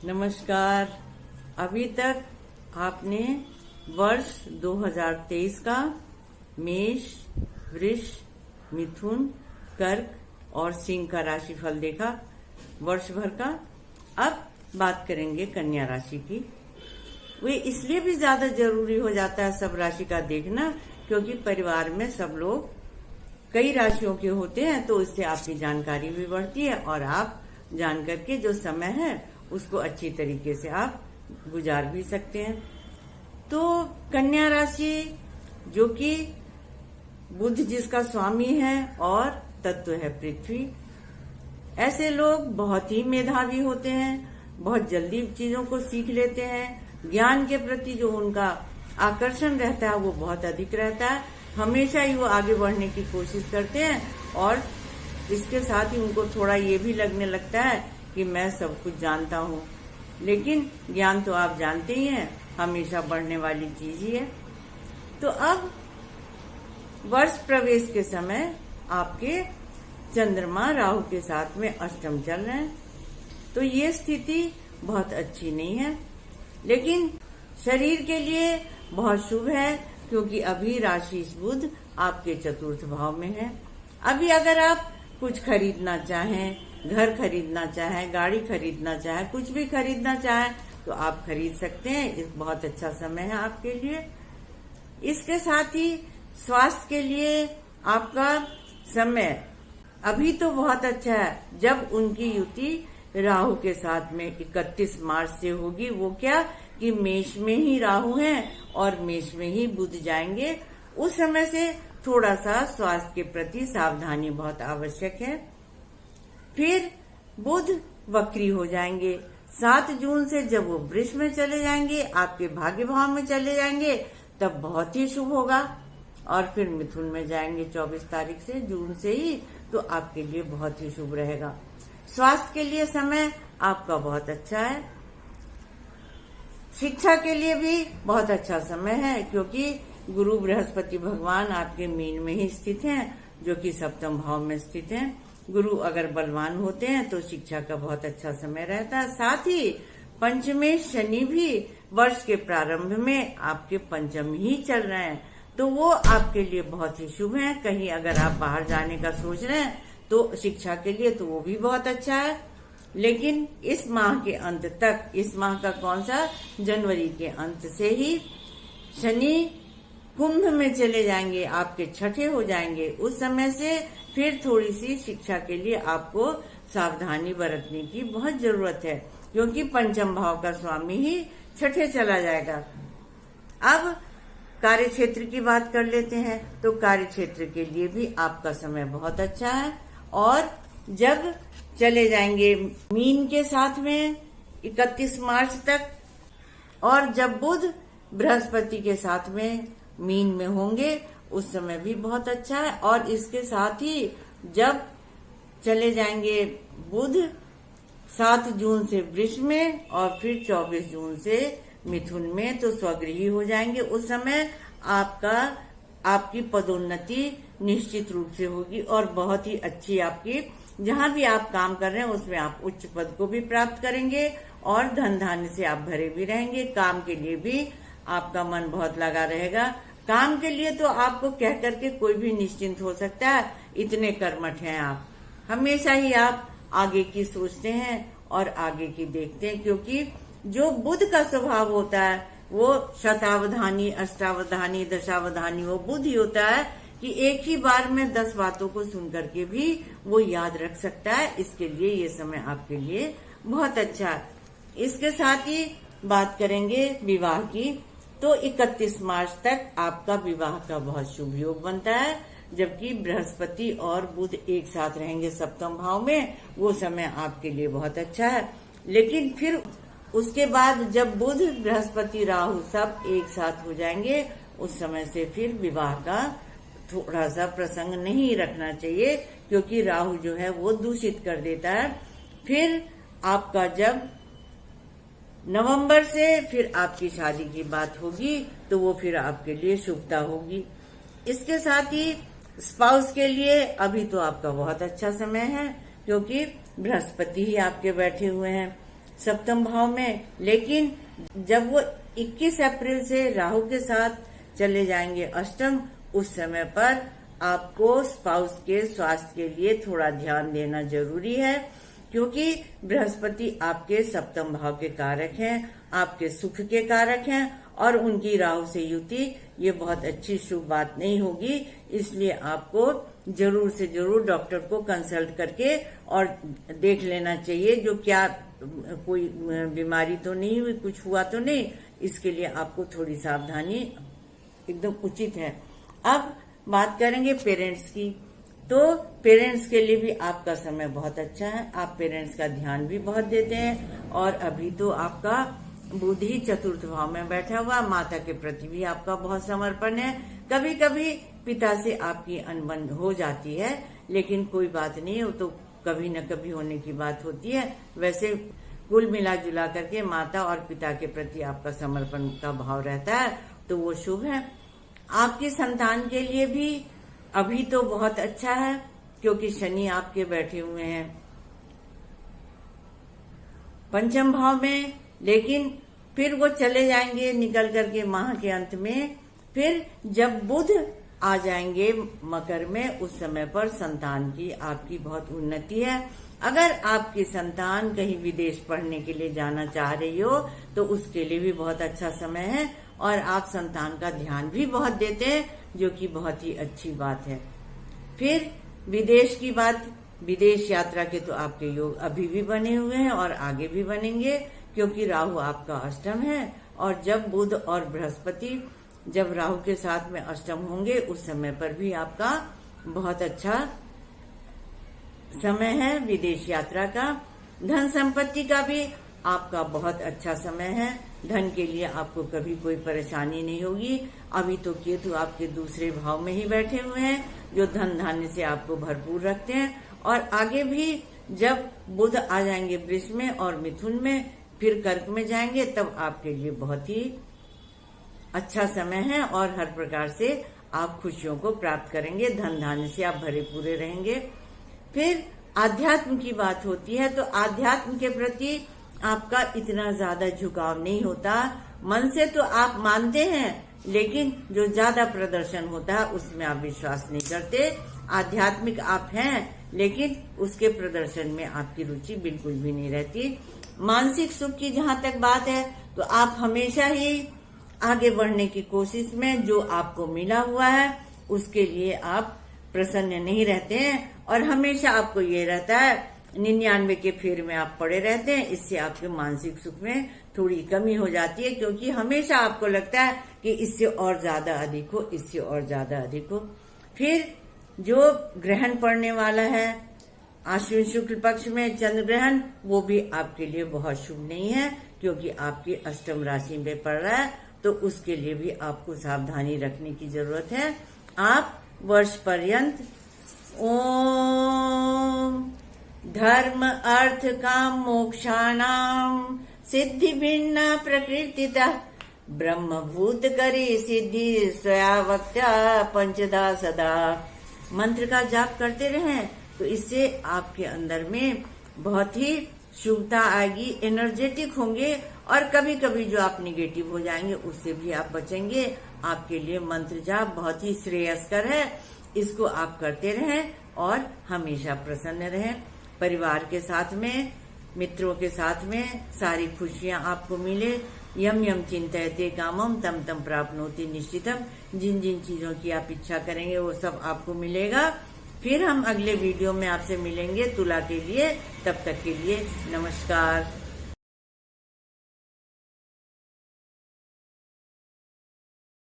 नमस्कार। अभी तक आपने वर्ष 2023 का मेष, वृष, मिथुन, कर्क और सिंह का राशिफल देखा वर्ष भर का। अब बात करेंगे कन्या राशि की। वे इसलिए भी ज्यादा जरूरी हो जाता है सब राशि का देखना, क्योंकि परिवार में सब लोग कई राशियों के होते हैं, तो इससे आपकी जानकारी भी बढ़ती है और आप जान करके जो समय है उसको अच्छी तरीके से आप गुजार भी सकते हैं। तो कन्या राशि जो कि बुध जिसका स्वामी है और तत्व है पृथ्वी, ऐसे लोग बहुत ही मेधावी होते हैं, बहुत जल्दी चीजों को सीख लेते हैं। ज्ञान के प्रति जो उनका आकर्षण रहता है वो बहुत अधिक रहता है। हमेशा ही वो आगे बढ़ने की कोशिश करते हैं और इसके साथ ही उनको थोड़ा ये भी लगने लगता है कि मैं सब कुछ जानता हूँ, लेकिन ज्ञान तो आप जानते ही हैं हमेशा बढ़ने वाली चीज ही है। तो अब वर्ष प्रवेश के समय आपके चंद्रमा राहु के साथ में अष्टम चल रहे हैं, तो ये स्थिति बहुत अच्छी नहीं है, लेकिन शरीर के लिए बहुत शुभ है, क्योंकि अभी राशि बुध आपके चतुर्थ भाव में है। अभी अगर आप कुछ खरीदना चाहें, घर खरीदना चाहें, गाड़ी खरीदना चाहें, कुछ भी खरीदना चाहें तो आप खरीद सकते हैं। बहुत अच्छा समय है आपके लिए। इसके साथ ही स्वास्थ्य के लिए आपका समय अभी तो बहुत अच्छा है। जब उनकी युति राहु के साथ में 31 मार्च से होगी, वो क्या कि मेष में ही राहु है और मेष में ही बुध जाएंगे, उस समय से थोड़ा सा स्वास्थ्य के प्रति सावधानी बहुत आवश्यक है। फिर बुध वक्री हो जाएंगे 7 जून से। जब वो वृष में चले जाएंगे, आपके भाग्य भाव में चले जाएंगे, तब बहुत ही शुभ होगा। और फिर मिथुन में जाएंगे 24 तारीख से, जून से ही, तो आपके लिए बहुत ही शुभ रहेगा। स्वास्थ्य के लिए समय आपका बहुत अच्छा है। शिक्षा के लिए भी बहुत अच्छा समय है, क्योंकि गुरु बृहस्पति भगवान आपके मीन में ही स्थित हैं, जो कि सप्तम भाव में स्थित हैं। गुरु अगर बलवान होते हैं तो शिक्षा का बहुत अच्छा समय रहता है। साथ ही पंचमेश शनि भी वर्ष के प्रारंभ में आपके पंचम ही चल रहे हैं, तो वो आपके लिए बहुत ही शुभ है। कहीं अगर आप बाहर जाने का सोच रहे हैं तो शिक्षा के लिए तो वो भी बहुत अच्छा है। लेकिन इस माह के अंत तक, इस माह का कौन सा, जनवरी के अंत से ही शनि कुंभ में चले जाएंगे, आपके छठे हो जाएंगे। उस समय से फिर थोड़ी सी शिक्षा के लिए आपको सावधानी बरतने की बहुत जरूरत है, क्योंकि पंचम भाव का स्वामी ही छठे चला जाएगा। अब कार्य क्षेत्र की बात कर लेते हैं। तो कार्य क्षेत्र के लिए भी आपका समय बहुत अच्छा है, और जब चले जाएंगे मीन के साथ में 31 मार्च तक, और जब बुध बृहस्पति के साथ में मीन में होंगे, उस समय भी बहुत अच्छा है। और इसके साथ ही जब चले जाएंगे बुध 7 जून से वृष में और फिर 24 जून से मिथुन में, तो स्वगृही हो जाएंगे। उस समय आपकी पदोन्नति निश्चित रूप से होगी और बहुत ही अच्छी आपकी, जहां भी आप काम कर रहे हैं उसमें आप उच्च पद को भी प्राप्त करेंगे और धन धान्य से आप भरे भी रहेंगे। काम के लिए भी आपका मन बहुत लगा रहेगा। काम के लिए तो आपको कह करके कोई भी निश्चिंत हो सकता है, इतने कर्मठ हैं आप। हमेशा ही आप आगे की सोचते हैं और आगे की देखते हैं, क्योंकि जो बुध का स्वभाव होता है वो शतावधानी, अष्टावधानी, दशावधानी, वो बुध ही होता है कि एक ही बार में 10 बातों को सुन करके भी वो याद रख सकता है। इसके लिए ये समय आपके लिए बहुत अच्छा है। इसके साथ ही बात करेंगे विवाह की। तो 31 मार्च तक आपका विवाह का बहुत शुभ योग बनता है, जबकि बृहस्पति और बुध एक साथ रहेंगे सप्तम भाव में, वो समय आपके लिए बहुत अच्छा है। लेकिन फिर उसके बाद जब बुध, बृहस्पति, राहु सब एक साथ हो जाएंगे, उस समय से फिर विवाह का थोड़ा सा प्रसंग नहीं रखना चाहिए, क्योंकि राहु जो है वो दूषित कर देता है। फिर आपका जब नवंबर से फिर आपकी शादी की बात होगी, तो वो फिर आपके लिए शुभता होगी। इसके साथ ही स्पाउस के लिए अभी तो आपका बहुत अच्छा समय है, क्योंकि बृहस्पति ही आपके बैठे हुए हैं। सप्तम भाव में, लेकिन जब वो 21 अप्रैल से राहु के साथ चले जाएंगे अष्टम, उस समय पर आपको स्पाउस के स्वास्थ्य के लिए थोड़ा ध्यान देना जरूरी है, क्योंकि बृहस्पति आपके सप्तम भाव के कारक हैं, आपके सुख के कारक हैं, और उनकी राहु से युति ये बहुत अच्छी शुभ बात नहीं होगी। इसलिए आपको जरूर से जरूर डॉक्टर को कंसल्ट करके और देख लेना चाहिए जो क्या कोई बीमारी तो नहीं हुई, कुछ हुआ तो नहीं, इसके लिए आपको थोड़ी सावधानी एकदम उचित है। अब बात करेंगे पेरेंट्स की, तो पेरेंट्स के लिए भी आपका समय बहुत अच्छा है, आप पेरेंट्स का ध्यान भी बहुत देते हैं, और अभी तो आपका बुध ही चतुर्थ भाव में बैठा हुआ, माता के प्रति भी आपका बहुत समर्पण है। कभी कभी पिता से आपकी अनबन हो जाती है, लेकिन कोई बात नहीं, वो तो कभी न कभी होने की बात होती है। वैसे कुल मिला जुला करके माता और पिता के प्रति आपका समर्पण का भाव रहता है, तो वो शुभ है। आपकी संतान के लिए भी अभी तो बहुत अच्छा है, क्योंकि शनि आपके बैठे हुए हैं पंचम भाव में, लेकिन फिर वो चले जाएंगे निकल करके माह के अंत में। फिर जब बुध आ जाएंगे मकर में, उस समय पर संतान की आपकी बहुत उन्नति है। अगर आपकी संतान कहीं विदेश पढ़ने के लिए जाना चाह रही हो तो उसके लिए भी बहुत अच्छा समय है, और आप संतान का ध्यान भी बहुत देते हैं, जो कि बहुत ही अच्छी बात है। फिर विदेश की बात, विदेश यात्रा के तो आपके योग अभी भी बने हुए हैं और आगे भी बनेंगे, क्योंकि राहु आपका अष्टम है, और जब बुध और बृहस्पति जब राहु के साथ में अष्टम होंगे, उस समय पर भी आपका बहुत अच्छा समय है विदेश यात्रा का। धन संपत्ति का भी आपका बहुत अच्छा समय है, धन के लिए आपको कभी कोई परेशानी नहीं होगी। अभी तो केतु आपके दूसरे भाव में ही बैठे हुए हैं, जो धन धान्य से आपको भरपूर रखते हैं, और आगे भी जब बुध आ जाएंगे वृष में और मिथुन में, फिर कर्क में जाएंगे, तब आपके लिए बहुत ही अच्छा समय है, और हर प्रकार से आप खुशियों को प्राप्त करेंगे, धन धान्य से आप भरे पूरे रहेंगे। फिर आध्यात्म की बात होती है, तो आध्यात्म के प्रति आपका इतना ज्यादा झुकाव नहीं होता। मन से तो आप मानते हैं, लेकिन जो ज्यादा प्रदर्शन होता है उसमें आप विश्वास नहीं करते। आध्यात्मिक आप हैं, लेकिन उसके प्रदर्शन में आपकी रुचि बिल्कुल भी नहीं रहती। मानसिक सुख की जहाँ तक बात है, तो आप हमेशा ही आगे बढ़ने की कोशिश में, जो आपको मिला हुआ है उसके लिए आप प्रसन्न नहीं रहते हैं, और हमेशा आपको ये रहता है 99 के फेर में आप पड़े रहते हैं। इससे आपके मानसिक सुख में थोड़ी कमी हो जाती है, क्योंकि हमेशा आपको लगता है कि इससे और ज्यादा अधिक हो, इससे और ज्यादा अधिक हो। फिर जो ग्रहण पड़ने वाला है आश्विन शुक्ल पक्ष में चंद्र ग्रहण, वो भी आपके लिए बहुत शुभ नहीं है, क्योंकि आपकी अष्टम राशि में पड़ रहा है, तो उसके लिए भी आपको सावधानी रखने की जरूरत है। आप वर्ष पर्यंत ओम धर्म अर्थ काम मोक्षाणाम सिद्धि भिन्न प्रकृतितः ब्रह्मभूत करी सिद्धि स्वयावक्त्या पंचदा सदा मंत्र का जाप करते रहें, तो इससे आपके अंदर में बहुत ही शुभता आएगी, एनर्जेटिक होंगे, और कभी कभी जो आप निगेटिव हो जाएंगे उससे भी आप बचेंगे। आपके लिए मंत्र जाप बहुत ही श्रेयस्कर है, इसको आप करते रहें और हमेशा प्रसन्न रहें। परिवार के साथ में, मित्रों के साथ में सारी खुशियां आपको मिले। यम यम चिंतयते कामम तम तम प्राप्नोति निश्चितम। जिन जिन चीजों की आप इच्छा करेंगे वो सब आपको मिलेगा। फिर हम अगले वीडियो में आपसे मिलेंगे तुला के लिए। तब तक के लिए नमस्कार।